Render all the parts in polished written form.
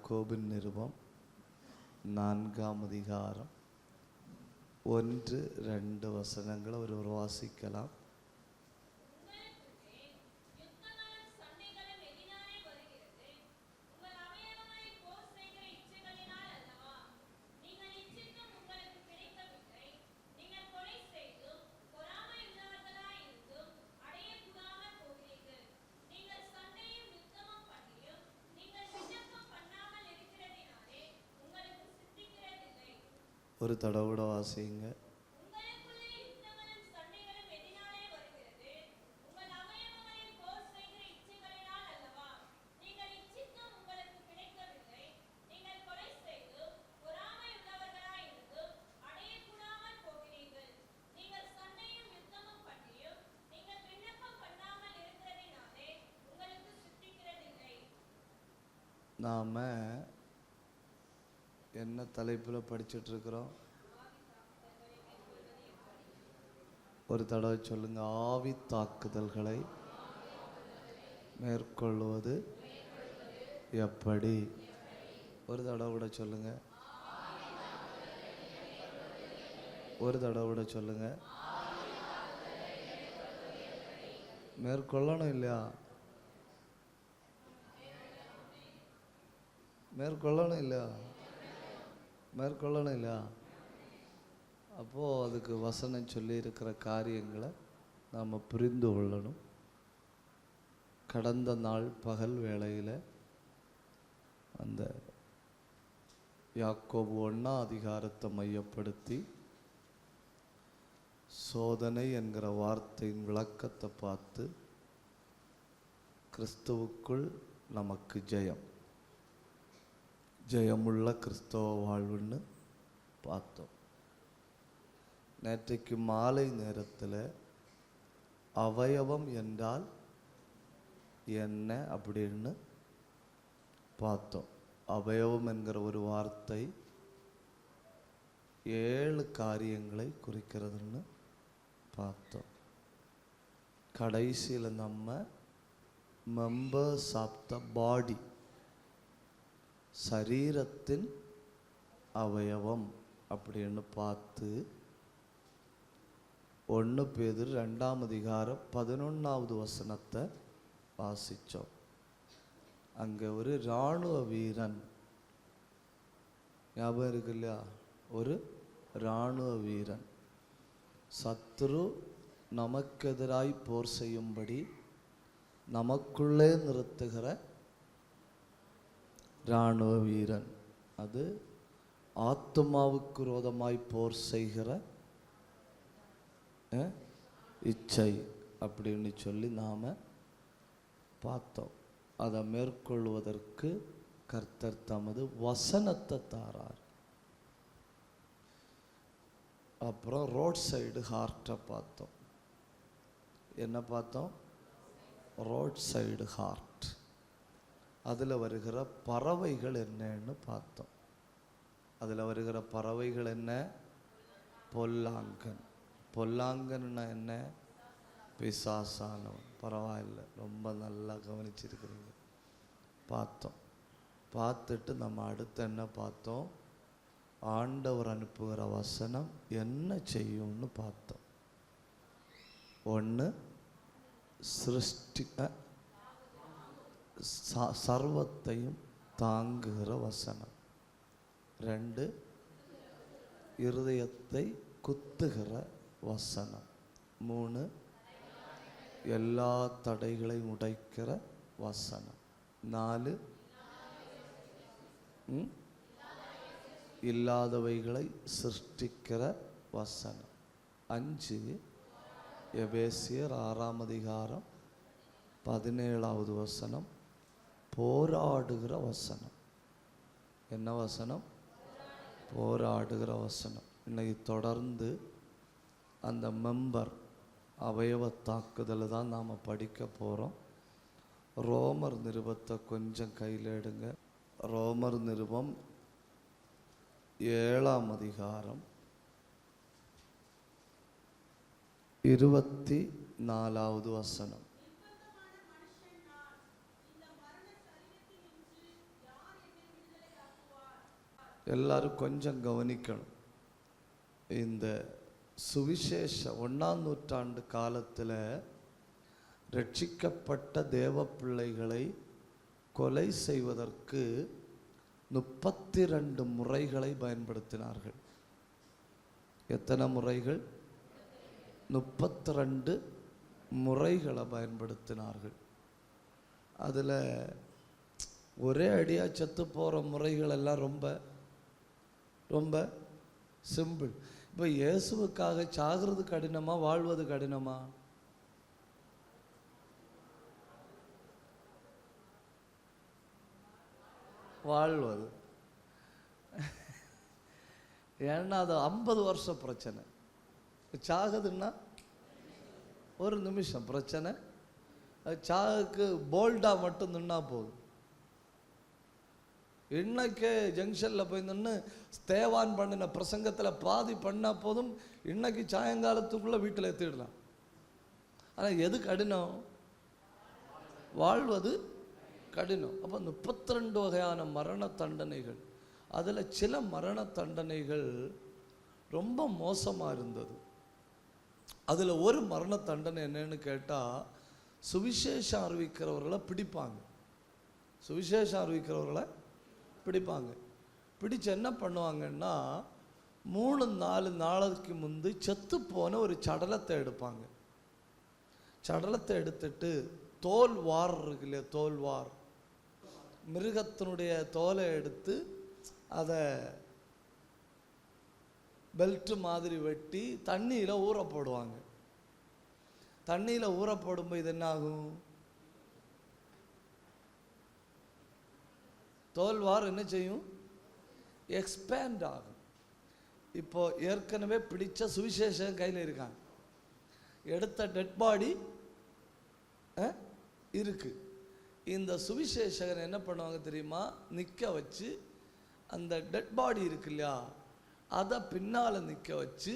யாக்கோபின் நிருபம் 4ஆம் அதிகாரம் 1-2 வசனங்களை ஒருவர் வாசிக்கலாம். ஒரு தடவை வாசிங்க. நாம என்ன தலைப்பில் படிச்சுட்டு இருக்கிறோம்? ஒரு தடவை சொல்லுங்க. ஆவி தாக்குதல்களை மேற்கொள்வது எப்படி? ஒரு தடவை கூட சொல்லுங்க. ஒரு தடவை கூட சொல்லுங்க. மேற்கொள்ளணும் இல்லையா? மேற்கொள்ளணும் இல்லையா? மேற்கொள்ளணும் இல்லையா? அப்போது அதுக்கு வசனம் சொல்லி இருக்கிற காரியங்களை நாம் புரிந்து கொள்ளணும். கடந்த நாள் பகல் வேளையில் அந்த யாக்கோபு 1ஆம் அதிகாரத்தை மையப்படுத்தி சோதனை என்கிற வார்த்தையின் விளக்கத்தை பார்த்து கிறிஸ்துவுக்குள் நமக்கு ஜெயமுள்ள கிறிஸ்தவ வாழ்வுன்னு பார்த்தோம். நேற்றைக்கு மாலை நேரத்தில் அவயவம் என்றால் என்ன அப்படின்னு பார்த்தோம். அவயவம் என்கிற ஒரு வார்த்தை 7 காரியங்களை குறிக்கிறதுன்னு பார்த்தோம். கடைசியில் நம்ம மெம்பர்ஸ் ஆஃப் த பாடி, சரீரத்தின் அவயவம் அப்படின்னு பார்த்து 1 பேதுரு 2ஆம் அதிகாரம் 11வது வசனத்தை வாசித்தோம். அங்கே ஒரு இராணுவ வீரன், ஞாபகம் இருக்கு இல்லையா? ஒரு இராணுவ வீரன் சத்துரு நமக்கெதிராய் போர் செய்யும்படி நமக்குள்ளே நிறுத்துகிற இராணுவ வீரன். அது ஆத்துமாவுக்கு விரோதமாய் போர் செய்கிற இச்சை அப்படின்னு சொல்லி நாம் பார்த்தோம். அதை மேற்கொள்வதற்கு கர்த்தர் தமது வசனத்தை தாரார். அப்புறம் ரோட் சைடு ஹார்ட்டை பார்த்தோம். என்ன பார்த்தோம்? Road side heart. அதில் வருகிற பறவைகள் என்னன்னு பார்த்தோம். அதில் வருகிற பறவைகள் என்ன? பொல்லாங்கன். பொல்லாங்கன்னா என்ன? பிசாசானவன். பரவாயில்லை, ரொம்ப நல்லா கவனிச்சிருக்கிறீங்க. பார்த்தோம். பார்த்துட்டு நம்ம அடுத்து என்ன பார்த்தோம்? ஆண்டவர் அனுப்புகிற வசனம் என்ன செய்யும்னு பார்த்தோம். 1 சர்வத்தையும் தாங்குகிற வசனம். 2 இருதயத்தை குத்துகிற வசனம். 3 எல்லா தடைகளையும் உடைக்கிற வசனம். 4 இல்லாதவைகளை சிருஷ்டிக்கிற வசனம். 5 எபேசியர் 6ஆம் அதிகாரம் 17வது வசனம், போராடுகிற வசனம். என்ன வசனம்? போராடுகிற வசனம். இன்னைக்கு தொடர்ந்து அந்த மெம்பர் அவயவ தாக்குதலை தான் நாம் படிக்க போகிறோம். ரோமர் நிருபத்தை கொஞ்சம் கையில் எடுங்க. ரோமர் நிருபம் 7ஆம் அதிகாரம் 24வது வசனம். எல்லாரும் கொஞ்சம் கவனிக்கணும். இந்த சுவிசேஷ 1ஆம் நூற்றாண்டு காலத்தில் ரட்சிக்கப்பட்ட தேவ பிள்ளைகளை கொலை செய்வதற்கு 32 முறைகளை பயன்படுத்தினார்கள். எத்தனை முறைகள்? 32 முறைகளை பயன்படுத்தினார்கள். அதில் ஒரே அடியாக செத்து போகிற முறைகள் எல்லாம் ரொம்ப ரொம்ப சிம்பிள். இப்போ இயேசுவுக்காக சாகிறது கடினமா, வாழ்வது கடினமா? வாழ்வது. ஏன்னா அது 50 வருஷம் பிரச்சனை. சாகுதுன்னா ஒரு நிமிஷம் பிரச்சனை. சாகுக்கு போல்டாக மட்டும் நின்னா போதும். இன்னைக்கே ஜங்ஷனில் போய் நின்று ஸ்தேவான் பண்ணின பிரசங்கத்தில் பாதி பண்ணால் போதும், இன்னைக்கு சாயங்காலத்துக்குள்ளே வீட்டில் எத்திடலாம். ஆனால் எது கடினம்? வாழ்வது கடினம். அப்போ 32 வகையான மரண தண்டனைகள். அதில் சில மரண தண்டனைகள் ரொம்ப மோசமாக இருந்தது. அதில் ஒரு மரண தண்டனை என்னன்னு கேட்டால், சுவிசேஷம் அறிவிக்கிறவர்களை பிடிப்பாங்க. சுவிசேஷம் அறிவிக்கிறவர்களை பிடிப்பாங்க. பிடிச்சு என்ன பண்ணுவாங்கன்னா, 3-4 நாளைக்கு முந்தி செத்து போன ஒரு சடலத்தை எடுப்பாங்க. சடலத்தை எடுத்துட்டு தோல் வார் இருக்கு இல்லையா, தோல் வார், மிருகத்தினுடைய தோலை எடுத்து அதை பெல்ட் மாதிரி வெட்டி தண்ணியில் ஊற போடுவாங்க. தண்ணியில் ஊற போடும்போது இது என்ன ஆகும்? தோல்வார் என்ன செய்யும்? எக்ஸ்பேண்ட் ஆகும். இப்போ ஏற்கனவே பிடிச்ச சுவிசேஷம் கையில் இருக்காங்க, எடுத்த டெட் பாடி இருக்கு. இந்த சுவிசேஷகன் என்ன பண்ணுவாங்க தெரியுமா? நிற்க வச்சு அந்த டெட் பாடி இருக்கு இல்லையா, அதை பின்னால் நிற்க வச்சு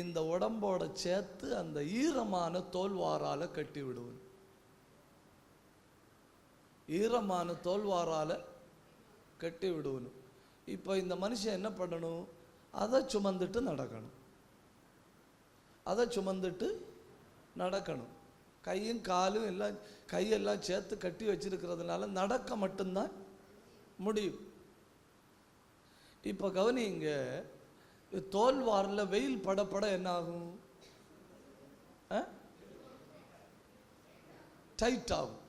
இந்த உடம்போட சேர்த்து அந்த ஈரமான தோல்வாரால் கட்டி விடுவது. ஈரமான தோல்வாரால் கட்டி விடுவணும். இப்போ இந்த மனுஷன் என்ன பண்ணணும்? அதை சுமந்துட்டு நடக்கணும். அதை சுமந்துட்டு நடக்கணும். கையும் காலும் எல்லாம், கையெல்லாம் சேர்த்து கட்டி வச்சிருக்கிறதுனால நடக்க மட்டும்தான் முடியும். இப்போ கவனிங்க, தோல்வாரில் வெயில் படப்பட என்ன ஆகும்? டைட் ஆகும்.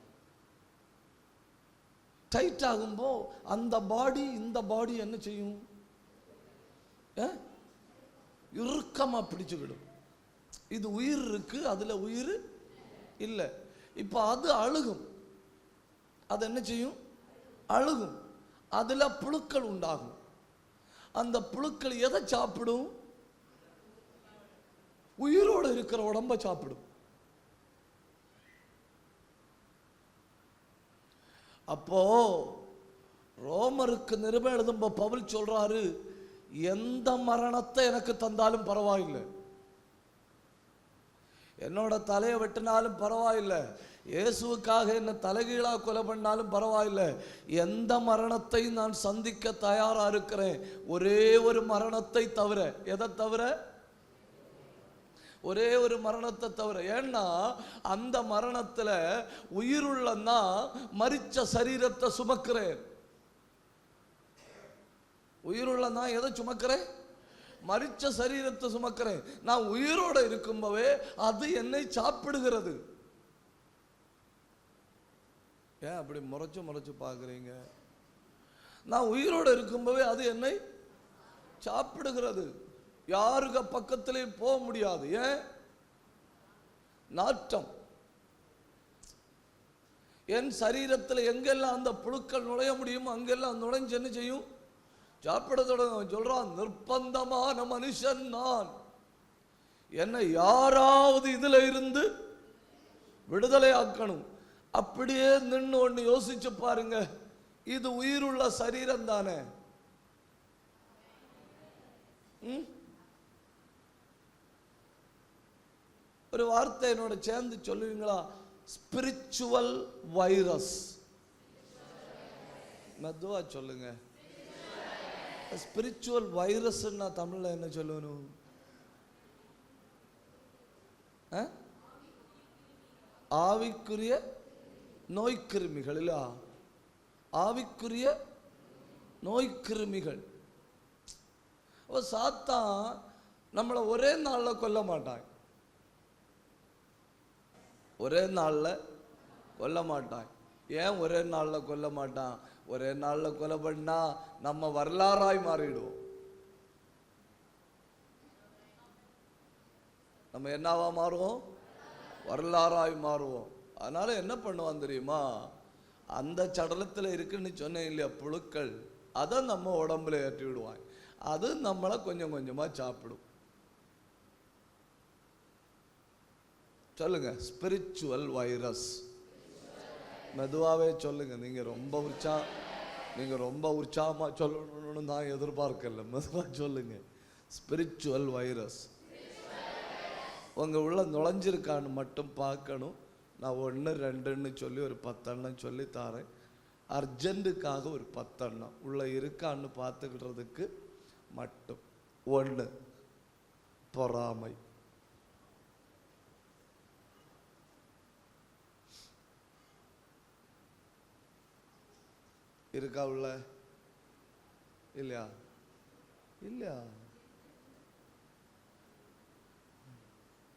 டைட் ஆகும்போ அந்த பாடி இந்த பாடி என்ன செய்யும்? இறுக்கமா பிடிச்சுக்கிடும். இது உயிர் இருக்கு, அதுல உயிர் இல்லை. இப்போ அது அழுகும். அது என்ன செய்யும்? அழுகும். அதுல புழுக்கள் உண்டாகும். அந்த புழுக்கள் எதை சாப்பிடும்? உயிரோடு இருக்கிற உடம்ப சாப்பிடும். அப்போ ரோமருக்கு நிருபம் எழுதும்போ பவுல் சொல்றாரு, எந்த மரணத்தை எனக்கு தந்தாலும் பரவாயில்லை, என்னோட தலையை வெட்டினாலும் பரவாயில்லை, இயேசுவுக்காக என்ன தலைகீழா கொலை பண்ணாலும் பரவாயில்லை, எந்த மரணத்தை நான் சந்திக்க தயாரா இருக்கிறேன், ஒரே ஒரு மரணத்தை தவிர. எதை தவிர? ஒரே ஒரு மரணத்தை தவிர. ஏன்னா அந்த மரணத்துல உயிருள்ளன்னா மரிச்ச சரீரத்தை சுமக்கிறேன். உயிருள்ளன்னா எதை சுமக்கிறேன்? மரிச்ச சரீரத்தை சுமக்கிறேன். நான் உயிரோட இருக்கும்போவே அது என்னை சாப்பிடுகிறது. ஏன் அப்படி முறைச்சு முறைச்சு பார்க்குறீங்க? நான் உயிரோட இருக்கும்போவே அது என்னை சாப்பிடுகிறது. யாருக்க பக்கத்திலே போக முடியாது. ஏன்? நாட்டம். என் சரீரத்தில் எங்கெல்லாம் அந்த புழுக்கள் நுழைய முடியுமோ அங்கெல்லாம் நுழைஞ்சு என்ன செய்யும்? சாப்பிட தொடங்கும். சொல்றான், நிர்பந்தமான மனுஷன் நான், என்னை யாராவது இதுல இருந்து விடுதலை ஆக்கணும். அப்படியே நின்று ஒன்று யோசிச்சு பாருங்க, இது உயிருள்ள சரீரம் தானே. ஒரு வார்த்தை என்னோட சேர்ந்து சொல்லுவீங்களா? Spiritual virus. மெதுவா சொல்லுங்க. ஸ்பிரிச்சுவல் வைரஸ்ன்னா தமிழ்ல என்ன சொல்லணும்? ஆவிக்குரிய நோய்க்கிருமிகள். இல்ல, ஆவிக்குரிய நோய்க்கிருமிகள். சாத்தான் நம்மளை ஒரே நாளில் கொல்ல மாட்டான். ஒரே நாளில் கொல்ல மாட்டான். ஏன் ஒரே நாளில் கொல்ல மாட்டான்? ஒரே நாளில் கொலை பண்ணா நம்ம வரலாறாய் மாறிடுவோம். நம்ம என்னவா மாறுவோம்? வரலாறாய் மாறுவோம். அதனால என்ன பண்ணுவான் தெரியுமா? அந்த சடலத்தில் இருக்குன்னு சொன்னேன் இல்லையா, புழுக்கள், அதை நம்ம உடம்புல ஏற்றி விடுவான். அது நம்மளை கொஞ்சம் கொஞ்சமா சாப்பிடும். சொல்லுங்க, ஸ்பிரிச்சுவல் வைரஸ். மெதுவாகவே சொல்லுங்க. நீங்க ரொம்ப உற்சாகமா சொல்லணும்னு நான் எதிர்பார்க்கல. மெதுவா சொல்லுங்க. ஸ்பிரிச்சுவல் வைரஸ் உங்க உள்ள நுழைஞ்சிருக்கான்னு மட்டும் பார்க்கணும். நான் 1 2ன்னு சொல்லி ஒரு 10 எண்ணம் சொல்லி தாரேன். அர்ஜென்ட்டுக்காக ஒரு 10 எண்ணம் உள்ள இருக்கான்னு பார்த்துக்கிறதுக்கு மட்டும். 1, பொறாமை. இருக்கா உள்ள? இல்லையா? இல்லையா?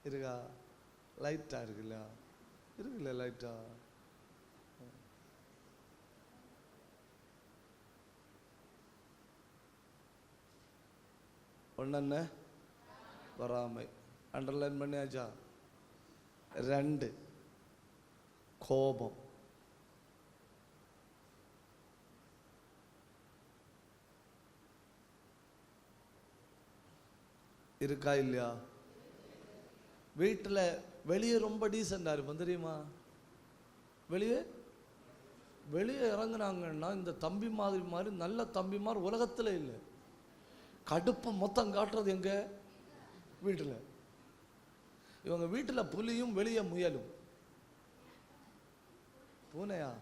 இருக்கா? லைட்டா இருக்குல்ல? இருக்குல்ல லைட்டா? ஒண்ணு பொறாமை. அண்டர்லைன் பண்ணியாச்சா? 2, கோபம். இருக்கா இல்லையா? வீட்டில் வெளியே ரொம்ப டீசெண்டாக இருப்போம் தெரியுமா? வெளியே இறங்குனாங்கன்னா இந்த தம்பி மாதிரி நல்ல தம்பிமார் உலகத்தில் இல்லை. கடுப்பு மொத்தம் காட்டுறது எங்க? வீட்டில். இவங்க வீட்டில் புலியும் வெளியே முயலும். பூனையா?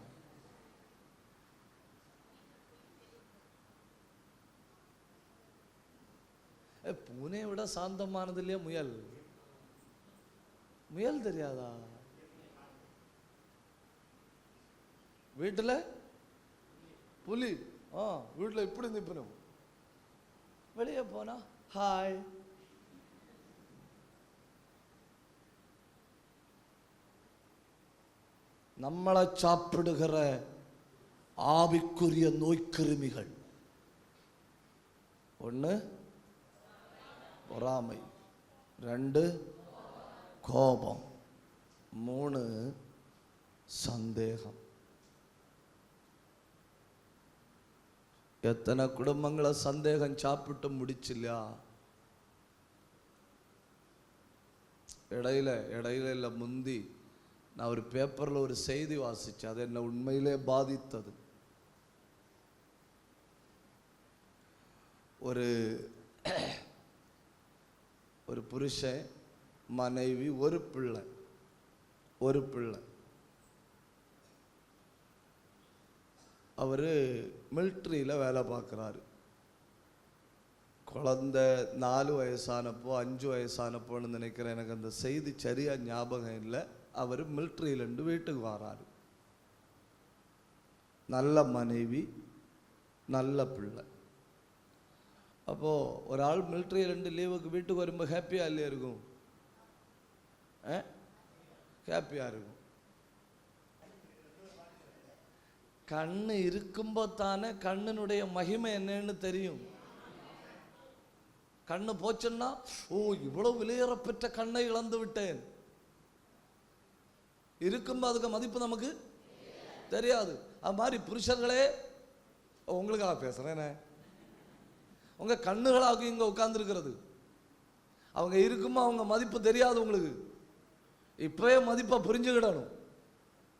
பூனையை விட சாந்தமானது இல்லையா முயல்? முயல் தெரியாதா? வீட்டில் புலி, வீட்டில் இப்படி நிற்பணும். வெளியே போனா ஹாய். நம்மளை சாப்பிடுகிற ஆவிக்குரிய நோய்க்கிருமிகள். 1, பொறாமை. 2, கோபம். 3, சந்தேகம். எத்தனை குடும்பங்களை சந்தேகம் சாப்பிட்டு முடிச்சில்லையா? இடையில இல்லை, முந்தி நான் ஒரு பேப்பரில் ஒரு செய்தி வாசித்தேன். அது என்னை உண்மையிலே பாதித்தது. ஒரு புருஷன், மனைவி, ஒரு பிள்ளை. அவர் மிலிட்ரியில் வேலை பார்க்குறாரு. குழந்தை 4 வயசானப்போ 5 வயசானப்போன்னு நினைக்கிறேன், எனக்கு அந்த செய்தி சரியாக ஞாபகம் இல்லை. அவர் மிலிட்ரியிலேருந்து வீட்டுக்கு வராரு. நல்ல மனைவி, நல்ல பிள்ளை. அப்போது ஒரு ஆள் மிலிட்ரியிலேருந்து லீவுக்கு வீட்டுக்கு வரும்போது ஹாப்பியாக இல்லையா இருக்கும்? ஹாப்பியாக இருக்கும். கண்ணு இருக்கும்போது தானே கண்ணினுடைய மகிமை என்னன்னு தெரியும். கண்ணு போச்சுன்னா, இவ்வளவு விலையேறப்பெற்ற கண்ணை இழந்து விட்டேன். இருக்கும்போது அதுக்கு மதிப்பு நமக்கு தெரியாது. அது மாதிரி புருஷர்களே, உங்களுக்காக பேசுறேனே, உங்க கண்ணுகளாக இங்க உட்கார்ந்துருக்கிறது. அவங்க இருக்கும்போது அவங்க மதிப்பு தெரியாது உங்களுக்கு. இப்பவே மதிப்பை புரிஞ்சுக்கிடணும்.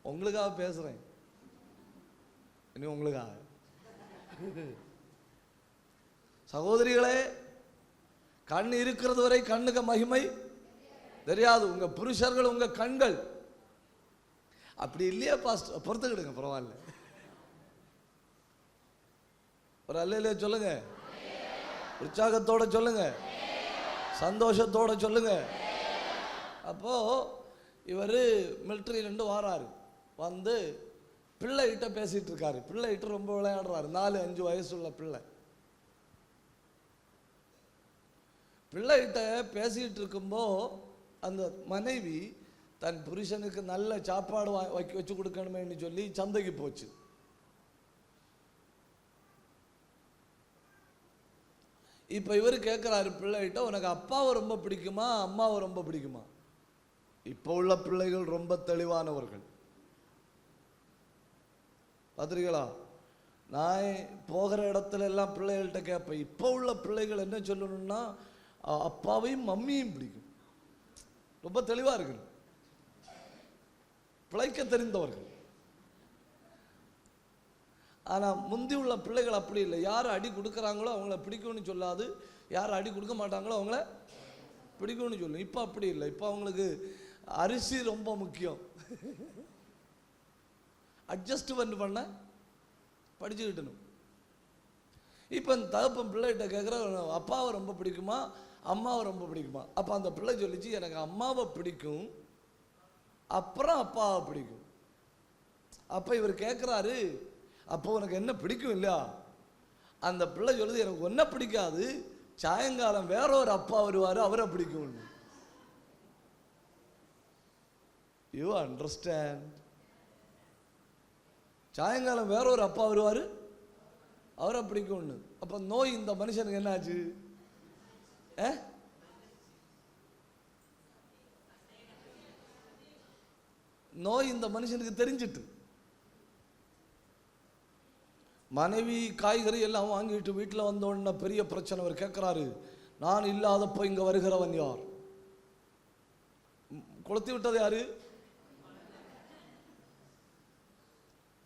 உங்களுக்காக பேசுறேன். இனி உங்களுக்காக. சகோதரிகளே, கண் இருக்கிறது வரை கண்ணுக்கு மகிமை தெரியாது. உங்க புருஷர்கள் உங்க கண்கள். அப்படி இல்லையா பாஸ்டர்? பொறுத்துக்கிடுங்க, பரவாயில்ல. ஒரு அல்லையிலே சொல்லுங்க. உற்சாகத்தோட சொல்லுங்க, சந்தோஷத்தோட சொல்லுங்க. அப்போ இவர் மிலிட்ரியிலேருந்து வாராரு, வந்து பிள்ளைகிட்ட பேசிட்டு இருக்காரு. பிள்ளைகிட்ட ரொம்ப விளையாடுறாரு. 4-5 வயசுள்ள பிள்ளைகிட்ட பேசிட்டு இருக்கும்போ அந்த மனைவி தன் புருஷனுக்கு நல்ல சாப்பாடு வச்சு கொடுக்கணுமேன்னு சொல்லி சந்தைக்கு போச்சு. இப்போ இவர் கேட்குறாரு பிள்ளைகிட்ட, உனக்கு அப்பாவை ரொம்ப பிடிக்குமா அம்மாவை ரொம்ப பிடிக்குமா? இப்போ உள்ள பிள்ளைகள் ரொம்ப தெளிவானவர்கள். பார்த்துருக்கீங்களா? நான் போகிற இடத்துல எல்லாம் பிள்ளைகள்கிட்ட கேட்பேன். இப்போ உள்ள பிள்ளைகள் என்ன சொல்லணும்னா, அப்பாவையும் மம்மியும் பிடிக்கும். ரொம்ப தெளிவாக இருக்கு, பிழைக்க தெரிந்தவர்கள். ஆனால் முந்தி உள்ள பிள்ளைகள் அப்படி இல்லை. யார் அடி கொடுக்குறாங்களோ அவங்கள பிடிக்கும்னு சொல்லாது, யார் அடி கொடுக்க மாட்டாங்களோ அவங்கள பிடிக்கும்னு சொல்லும். இப்போ அப்படி இல்லை. இப்போ அவங்களுக்கு அரிசி ரொம்ப முக்கியம். அட்ஜஸ்ட்மெண்ட் பண்ண படிச்சுக்கிட்டணும். இப்போ இந்த தகப்பன் பிள்ளைகிட்ட கேட்குற, அப்பாவை ரொம்ப பிடிக்குமா அம்மாவை ரொம்ப பிடிக்குமா? அப்போ அந்த பிள்ளை சொல்லிச்சு, எனக்கு அம்மாவை பிடிக்கும், அப்புறம் அப்பாவை பிடிக்கும். அப்போ இவர் கேட்குறாரு, அப்போ உனக்கு என்ன பிடிக்கும் இல்லையா? அந்த பிள்ளை சொல்லுது, எனக்கு ஒன்றை பிடிக்காது, சாயங்காலம் வேற ஒரு அப்பா வருவார், அவரை பிடிக்கும். You understand? சாயங்காலம் வேற ஒரு அப்பா வருவார், அவரை பிடிக்கும்னு. அப்போ நோய் இந்த மனுஷனுக்கு என்னாச்சு? நோய் இந்த மனுஷனுக்கு தெரிஞ்சிட்டு, மனைவி காய்கறி எல்லாம் வாங்கிட்டு வீட்டில் வந்தோடனே பெரிய பிரச்சனை. அவர் கேட்குறாரு, நான் இல்லாதப்போ இங்கே வருகிறவன் யார்? கொளுத்தி விட்டது யாரு?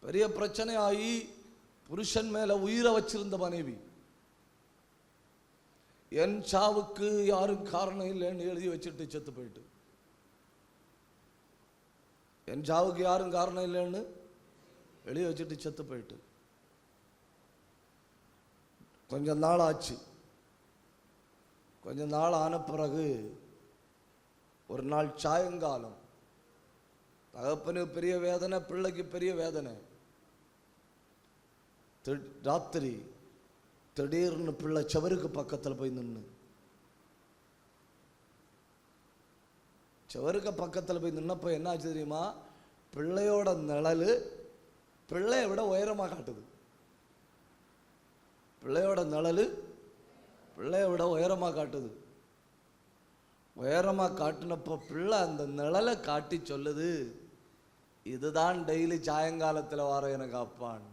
பெரிய பிரச்சனை ஆகி புருஷன் மேல உயிரை வச்சிருந்த மனைவி, என் சாவுக்கு யாரும் காரணம் இல்லைன்னு எழுதி வச்சுட்டு செத்து போயிட்டு. என் சாவுக்கு யாரும் காரணம் இல்லைன்னு எழுதி வச்சுட்டு செத்து போயிட்டு. கொஞ்சம் நாள் ஆச்சு. கொஞ்ச நாள் ஆன பிறகு ஒரு நாள் சாயங்காலம், தகப்பனுக்கு பெரிய வேதனை, பிள்ளைக்கு பெரிய வேதனை. ராத்திரி திடீர்னு பிள்ளை செவருக்கு பக்கத்தில் போய் நின்று, செவருக்கு பக்கத்தில் போய் நின்னப்போ என்ன ஆச்சு தெரியுமா? பிள்ளையோட நிழல் பிள்ளைய விட உயரமாக காட்டுது. பிள்ளையோட நிழல் பிள்ளைய விட உயரமாக காட்டுது. உயரமாக காட்டினப்போ பிள்ளை அந்த நிழலை காட்டி சொல்லுது, இதுதான் டெய்லி சாயங்காலத்தில் வர எனக்கு அப்பான்னு.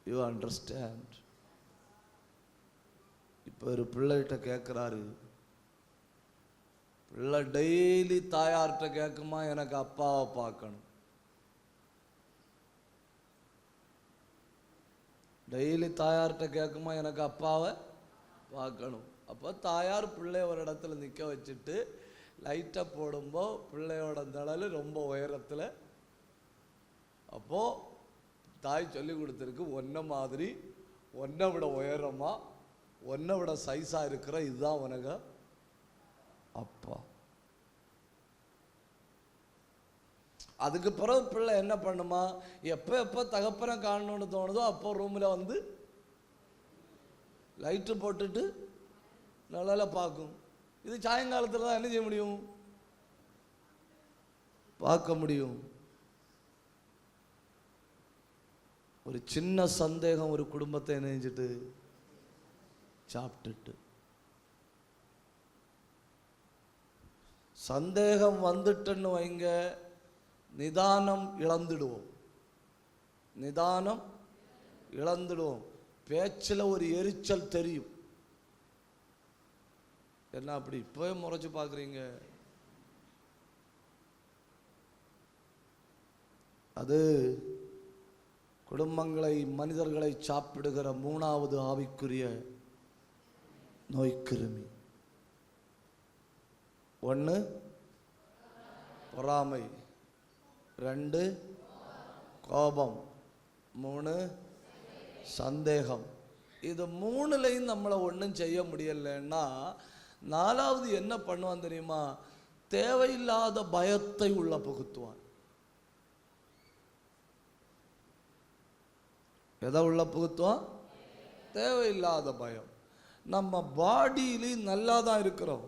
You understand? இப்போ ஒரு பிள்ளைகிட்ட கேட்குறாரு, பிள்ளை டெய்லி தாயார்கிட்ட கேட்குமா, எனக்கு அப்பாவை பார்க்கணும். டெய்லி தாயார்கிட்ட கேட்குமா, எனக்கு அப்பாவை பார்க்கணும். அப்போ தாயார் பிள்ளைய ஒரு இடத்துல நிற்க வச்சுட்டு லைட்டை போடும்போது பிள்ளையோட நிழல் ரொம்ப உயரத்தில். அப்போது தாய் சொல்லி கொடுத்துருக்கு, ஒன்றை மாதிரி ஒன்றை விட உயரமாக ஒன்றை விட சைஸாக இருக்கிற இதுதான் உனக்கு அப்பா. அதுக்கு பிறகு பிள்ளை என்ன பண்ணுமா, எப்போ தகப்பனை காணணும்னு தோணுதோ அப்போ ரூமில் வந்து லைட்டு போட்டுட்டு நல்லா பார்க்கும். இது சாயங்காலத்தில் தான் என்ன செய்ய முடியும், பார்க்க முடியும். ஒரு சின்ன சந்தேகம் ஒரு குடும்பத்தை நினைச்சிட்டு சாப்பிட்டுட்டு, சந்தேகம் வந்துட்டுன்னு வைங்க, நிதானம் இழந்துடுவோம். நிதானம் இழந்துடுவோம். பேச்சில் ஒரு எரிச்சல் தெரியும். என்ன அப்படி இப்போவே முறைச்சு பார்க்குறீங்க? அது குடும்பங்களை மனிதர்களை சாப்பிடுகிற 3வது ஆவிக்குரிய நோய்க்கிருமி. 1 பொறாமை, 2 கோபம், 3 சந்தேகம். இது 3லையும் நம்மளை ஒன்றும் செய்ய முடியலைன்னா 4வது என்ன பண்ணுவான் தெரியுமா? தேவையில்லாத பயத்தை உள்ள புகுத்துவான். எதை உள்ள புகுத்துவான்? தேவையில்லாத பயம். நம்ம பாடியிலையும் நல்லா தான் இருக்கிறோம்,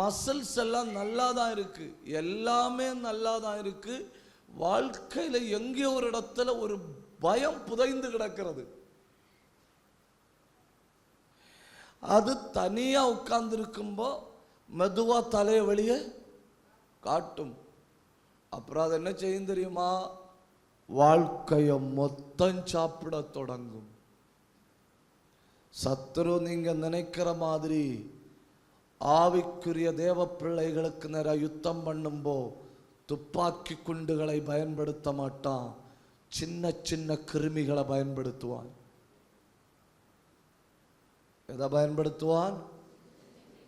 மசில்ஸ் எல்லாம் நல்லா தான் இருக்கு, எல்லாமே நல்லா தான் இருக்கு. வாழ்க்கையில் எங்கேயோ ஒரு இடத்துல ஒரு பயம் புதைந்து கிடக்கிறது. அது தனியா உட்கார்ந்து இருக்கும்போ மெதுவா தலையை வெளியே காட்டும். அப்புறம் அது என்ன செய்யும் தெரியுமா? வாழ்க்கையை மொத்தம் சாப்பிட தொடங்கும். சத்துரு நீங்க நினைக்கிற மாதிரி ஆவிக்குரிய தேவ பிள்ளைகளுக்கு நேராக யுத்தம் பண்ணும்போ துப்பாக்கி குண்டுகளை பயன்படுத்த மாட்டான், சின்ன சின்ன கிருமிகளை பயன்படுத்துவான். எதை பயன்படுத்துவான்?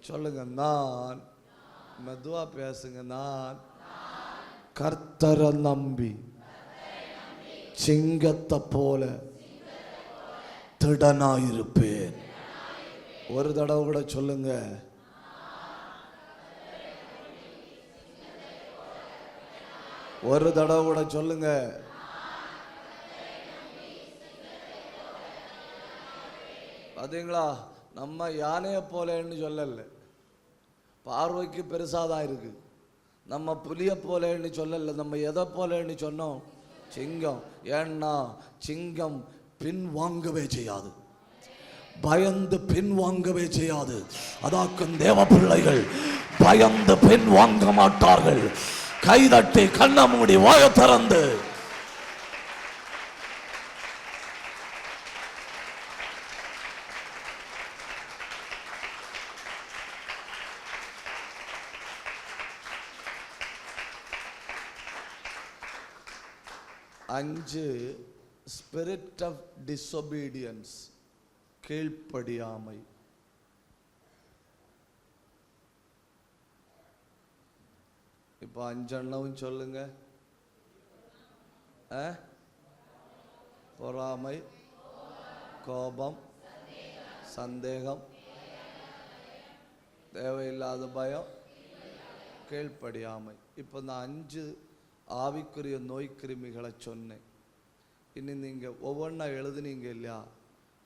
சொல்லுங்க. நான் மெதுவா பேசுங்க. நான் கர்த்தரை நம்பி சிங்கத்தை போல திடனாயிருப்பேன். ஒரு தடவை கூட சொல்லுங்க. ஒரு தடவை கூட சொல்லுங்க. பார்த்தீங்களா? நம்ம யானையை போலன்னு சொல்லல, பார்வைக்கு பெருசாதான் இருக்கு. நம்ம புலியை போலன்னு சொல்லல, நம்ம எதை போலன்னு சொன்னோம்? சிங்கம். ஏன்னா சிங்கம் பின் வாங்கவே செய்யாது, பயந்து பின் வாங்கவே செய்யாது. அதாக்கும் தேவ பிள்ளைகள் பயந்து பின் வாங்க மாட்டார்கள். கைதட்டி கண்ண மூடி வாய திறந்து அஞ்சு ஸ்பிரிட் ஆஃப் டிசொபீடியன்ஸ், கீழ்ப்படியாமை. இப்போ 5 எண்ணவும் சொல்லுங்க. பொறாமை, கோபம், சந்தேகம், தேவையில்லாத பயம், கீழ்ப்படியாமை. இப்போ நான் 5 ஆவிக்குரிய நோய் கிருமிகளை சொன்னேன். இனி நீங்கள் ஒவ்வொன்றா எழுதுனீங்க இல்லையா?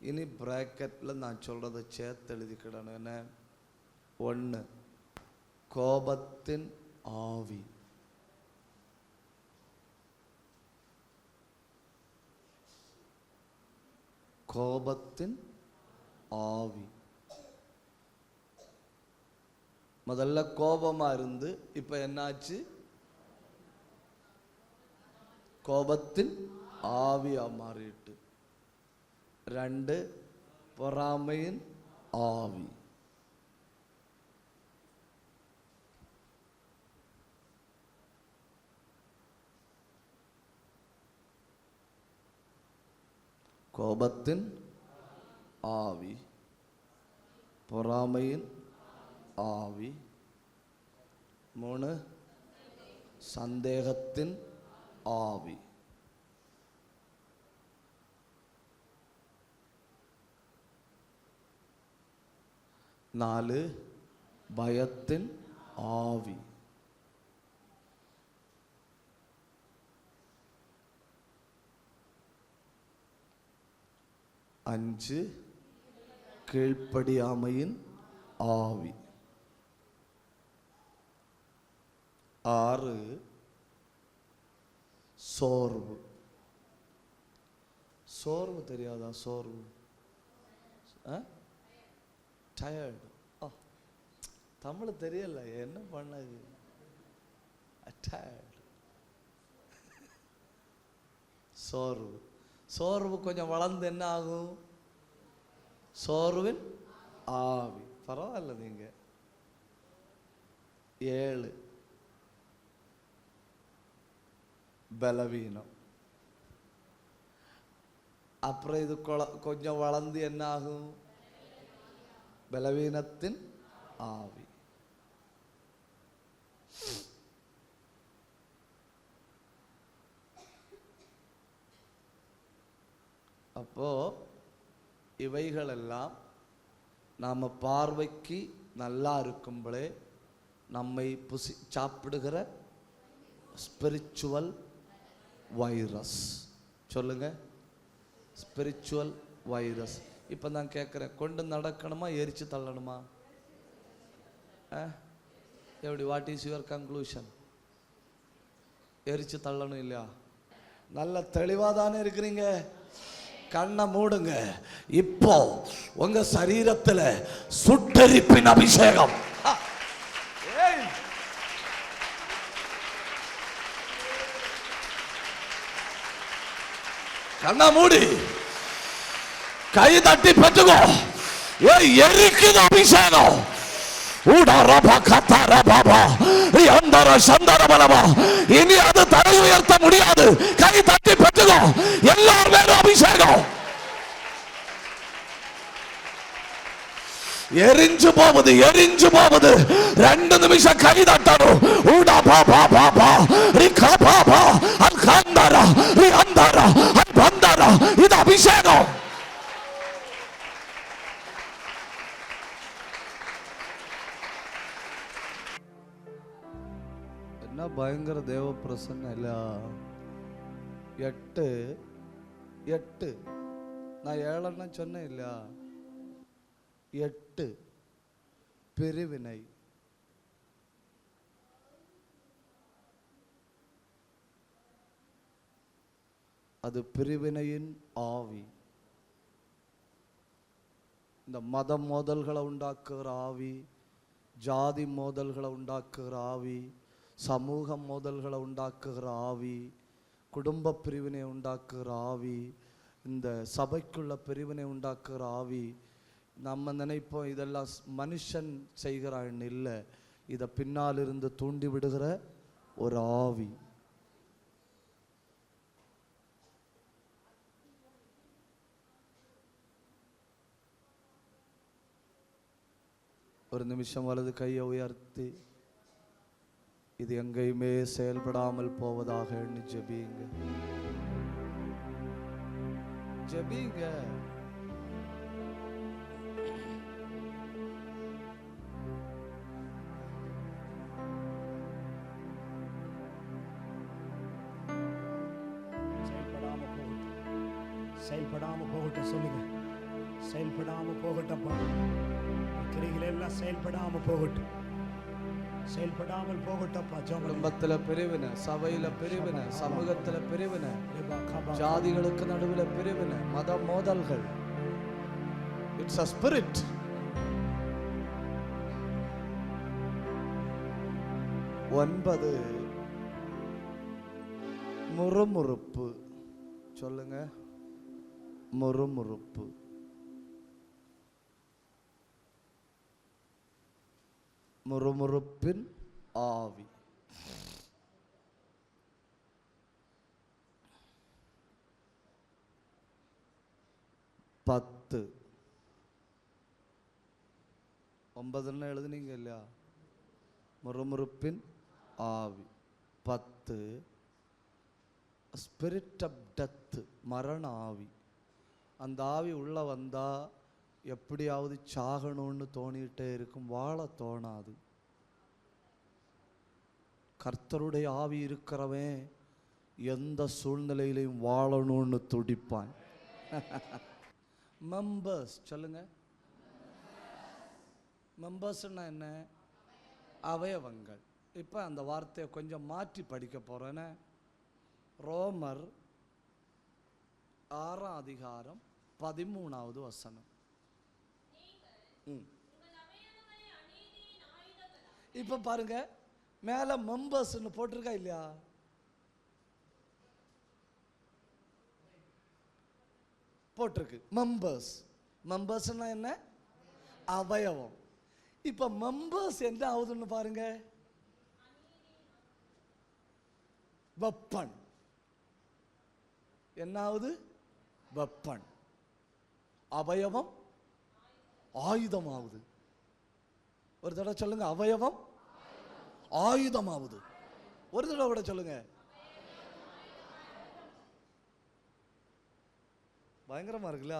இனி பிராக்கெட்டில் நான் சொல்கிறத சேர்த்து எழுதிக்கிடணும். என்ன? 1 கோபத்தின் ஆவி. கோபத்தின் ஆவி. முதல்ல கோபமா இருந்து இப்ப என்னாச்சு? கோபத்தின் ஆவியா மாறிட்டு. 2 பொறாமையின் ஆவி. 'கோபத்தின் ஆவி, பொறாமையின் ஆவி. 3 சந்தேகத்தின் ஆவி. 4 பயத்தின் ஆவி. 5 கீழ்ப்படியாமையின் ஆவி. 6 சோர்வு. சோர்வு தெரியாதா? சோர்வு, டயர்டு. தமிழ் தெரியல, என்ன பண்ணது? டயர்டு. சோர்வு. சோர்வு கொஞ்சம் வளர்ந்து என்ன ஆகும்? சோர்வின் ஆவி. பரவாயில்ல. நீங்க 7 பலவீனம். அப்புறம் இது கொஞ்சம் வளர்ந்து என்ன ஆகும்? பலவீனத்தின் ஆவி. அப்போ இவைகளெல்லாம் நாம் பார்வைக்கு நல்லா இருக்கும்போதே நம்மை சாப்பிடுகிற ஸ்பிரிச்சுவல் வைரஸ். சொல்லுங்க, ஸ்பிரிச்சுவல் வைரஸ். இப்போ நான் கேட்குறேன், கொண்டு நடக்கணுமா எரிச்சு தள்ளணுமா? எப்படி? What is your conclusion? எரிச்சு தள்ளணும் இல்லையா? நல்ல தெளிவாக தானே இருக்கிறீங்க. கண்ணை மூடுங்க. இப்போ உங்க சரீரத்தில் சுட்டெரிப்பின் அபிஷேகம். கண்ணை மூடி கை தட்டி பெற்றுக்கோ. எரிக்குது அபிஷேகம். இனி அது தலை உயர்த்த முடியாது. கை தட்டி பெற்றுக்கோ. எல்லாருமே அபிஷேகம். எரிஞ்சு போகுது, எரிஞ்சு போகுது. 2 நிமிஷம் கை தட்டணும். இது அபிஷேகம். என்ன பயங்கர தேவ பிரசன்னம் இல்ல? 8 நான் 7 சொன்னேன் இல்லையா? 8 பிரிவினை. அது பிரிவினையின் ஆவி. இந்த மத மோதல்களை உண்டாக்குகிற ஆவி, ஜாதி மோதல்களை உண்டாக்குகிற ஆவி, சமூக மோதல்களை உண்டாக்குகிற ஆவி, குடும்ப பிரிவினை உண்டாக்குகிற ஆவி, இந்த சபைக்குள்ள பிரிவினை உண்டாக்குகிற ஆவி. நம்ம நினைப்போம் இதெல்லாம் மனுஷன் செய்கிறான். இல்லை, இதை பின்னால் இருந்து தூண்டி விடுகிற ஒரு ஆவி. ஒரு நிமிஷம் வலது கையை உயர்த்தி இது எங்கேயுமே செயல்படாமல் போவதாக எண்ணி ஜெபிங்க. ஜெபிங்க. செயல்படாம போகட்டும். சொல்லுங்க, செயல்படாம போகட்டப்பா. கிரிகள் எல்லாம் செயல்படாம போகட்டும். செயல்படாமல் போகட்டப்பா. குடும்பத்துல பிரிவினை, சபையில பிரிவினை, சமூகத்துல பிரிவினை, ஜாதிகளுக்கு நடுவில் பிரிவினை, மத மோதல்கள். It's a spirit. ஒன்பது முறுமுறுப்பு. சொல்லுங்க, முறுமுறுப்பு. முறுமுறுப்பின் ஆவி. பத்து. 9 எழுதுனீங்க இல்லையா? முறுமுறுப்பின் ஆவி. 10 ஸ்பிரிட் ஆஃப் டெத், மரண ஆவி. அந்த ஆவி உள்ள வந்தா எப்படியாவது சாகணும்னு தோணிட்டே இருக்கும், வாழ தோணாது. கர்த்தருடைய ஆவி இருக்கிறவன் எந்த சூழ்நிலையிலையும் வாழணும்னு துடிப்பான். மெம்பர்ஸ். சொல்லுங்க, மெம்பர்ஸ்னா என்ன? அவயவங்கள். இப்போ அந்த வார்த்தையை கொஞ்சம் மாற்றி படிக்க போறேன்னு. ரோமர் 6ஆம் அதிகாரம் 13வது வசனம். இப்ப பாருங்க, மேல மெம்பர்ஸ் போட்டிருக்கா இல்லையா? போட்டிருக்கு மெம்பர்ஸ். மெம்பர்ஸ்னா என்ன? அவயவம். இப்ப மெம்பர்ஸ் என்ன ஆகுதுன்னு பாருங்க. வெப்பன். என்ன ஆகுது? வெப்பன். அவயவம் ஆயுதமாகுது. ஒரு தடவை சொல்லுங்க, அவயவம் ஆயுதமாகுது. ஒரு தடவை கூட சொல்லுங்க. பயங்கரமா இருக்குல்ல?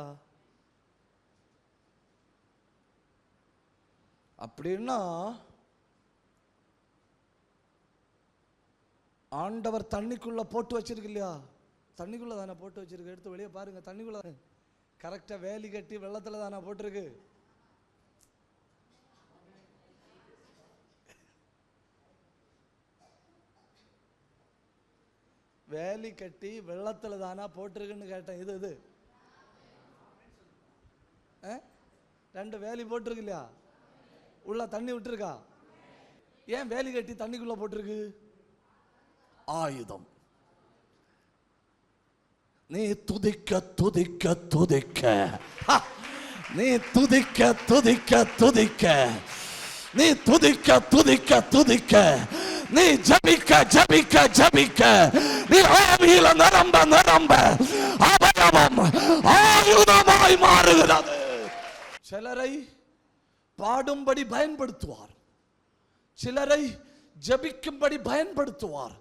அப்படின்னா ஆண்டவர் தண்ணிக்குள்ள போட்டு வச்சிருக்கு இல்லையா? தண்ணிக்குள்ள தானே போட்டு வச்சிருக்கு. எடுத்து வெளியே பாருங்க, தண்ணிக்குள்ள கரெக்டா வேலி கட்டி வெள்ளத்துல தானே போட்டிருக்கு. வேலி கட்டி வெள்ளத்துல தானா போட்டிருக்குன்னு கேட்டேன். இது ரெண்டு வேலி போட்டிருக்கு இல்லையா? உள்ள தண்ணி விட்டுருக்கா? ஏன் வேலி கட்டி தண்ணிக்குள்ள போட்டிருக்கு? ஆயுதம். நீ துதிக்க துதிக்க துதிக்க, நீ துதிக்க துதிக்க துதிக்க, நீ துதிக்க துதிக்க துதிக்க, நீ ஜபிக்க ஜபிக்க ஜபிக்க, நீ ஆவியில நிரம்ப நிரம்ப அவயவம் ஆயுதமாய் மாறுகிறது. சிலரை பாடும்படி பயன்படுத்துவார், சிலரை ஜபிக்கும்படி பயன்படுத்துவார்,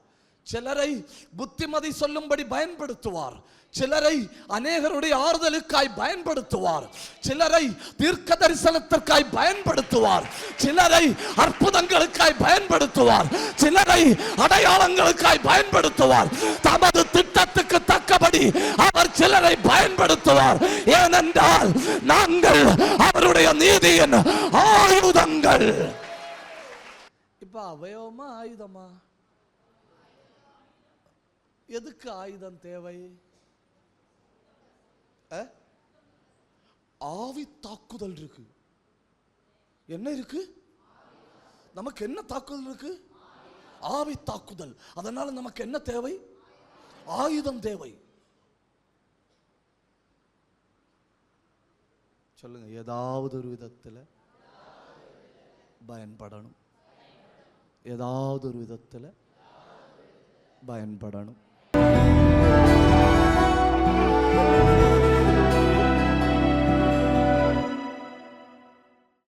சிலரை புத்திமதி சொல்லும்படி பயன்படுத்துவார், சிலரை அநேகருடைய ஆறுதலுக்காய் பயன்படுத்துவார், சிலரை தீர்க்க தரிசனத்திற்காய் பயன்படுத்துவார், சிலரை அற்புதங்களுக்காய் பயன்படுத்துவார், சிலரை அடையாளங்களுக்காய் பயன்படுத்துவார். தமது திட்டத்துக்கு தக்கபடி அவர் சிலரை பயன்படுத்துவார். ஏனென்றால் நாங்கள் அவருடைய நீதியின் ஆயுதங்கள். இப்ப அவயவமா ஆயுதமா? எதுக்கு ஆயுதம் தேவை? ஆவி தாக்குதல் இருக்கு. என்ன இருக்கு? நமக்கு என்ன தாக்குதல் இருக்கு? ஆவி தாக்குதல். அதனால நமக்கு என்ன தேவை? ஆயுதம் தேவை. சொல்லுங்க, ஏதாவது ஒரு விதத்தில் பயன்படணும், ஏதாவது ஒரு விதத்தில் பயன்படணும்.